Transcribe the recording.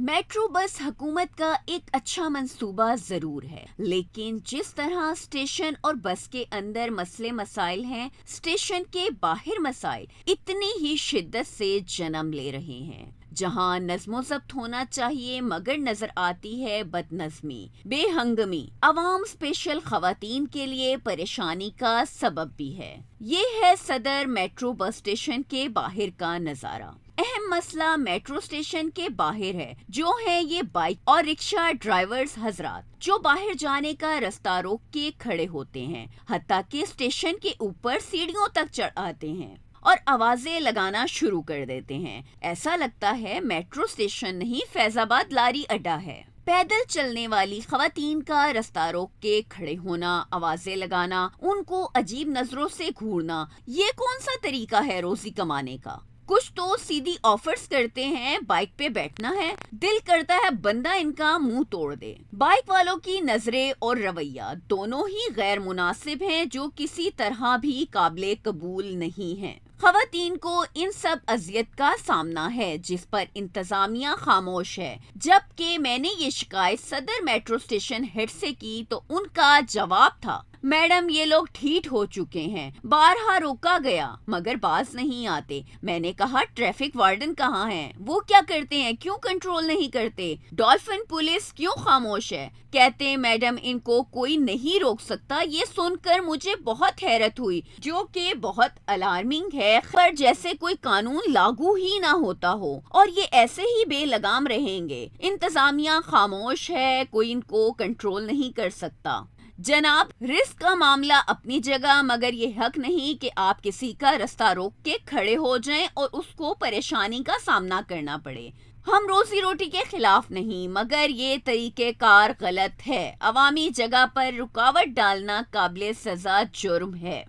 Metro bus हुकूमत का एक अच्छा मंसूबा जरूर है, लेकिन जिस तरह स्टेशन और बस के अंदर मसले मसाइल हैं, स्टेशन के बाहर मसाइल इतनी ही शिद्दत से जन्म ले रहे हैं। जहां नज़्मो ज़ब्त होना चाहिए मगर नजर आती है बदनज़मी, बेहंगमी, अवाम स्पेशल खवातीन के लिए परेशानी का सबब भी है। ये है सदर मेट्रो बस स्टेशन के बाहर का नज़ारा। अहम मसला मेट्रो स्टेशन के बाहर है, जो है ये बाइक और रिक्शा ड्राइवर्स हजरात जो बाहर जाने का रास्ता रोक के खड़े होते हैं, हत्ता कि स्टेशन के ऊपर सीढ़ियों तक चढ़ आते हैं और आवाजें लगाना शुरू कर देते हैं। ऐसा लगता है मेट्रो स्टेशन नहीं फैजाबाद लारी अड्डा है। पैदल चलने वाली खवातीन का रास्ता रोक के खड़े होना, आवाजें लगाना, उनको अजीब नजरों से घूरना, ये कौन सा तरीका है रोजी कमाने का? कुछ तो सीधी ऑफर्स करते हैं, बाइक पे बैठना है, दिल करता है बंदा इनका मुंह तोड़ दे। बाइक वालों की नजरें और रवैया दोनों ही गैर मुनासिब हैं, जो किसी तरह भी काबिले कबूल नहीं है। खवातीन को इन सब अजियत का सामना है, जिस पर इंतजामिया खामोश है। जबकि मैंने ये शिकायत सदर मेट्रो स्टेशन हेड से की तो उनका जवाब था, मैडम ये लोग ठीक हो चुके हैं, बारहा रोका गया मगर बाज नहीं आते। मैंने कहा ट्रैफिक वार्डन कहाँ हैं? वो क्या करते हैं? क्यों कंट्रोल नहीं करते? डॉल्फिन पुलिस क्यों खामोश है? कहते मैडम इनको कोई नहीं रोक सकता। ये सुनकर मुझे बहुत हैरत हुई, जो कि बहुत अलार्मिंग है, पर जैसे कोई कानून लागू ही ना होता हो और ये ऐसे ही बेलगाम रहेंगे। इंतजामिया खामोश है, कोई इनको कंट्रोल नहीं कर सकता। जनाब, रिस्क का मामला अपनी जगह, मगर ये हक नहीं कि आप किसी का रास्ता रोक के खड़े हो जाएं और उसको परेशानी का सामना करना पड़े। हम रोजी रोटी के खिलाफ नहीं, मगर ये तरीक़ेकार गलत है। अवामी जगह पर रुकावट डालना काबिले सजा जुर्म है।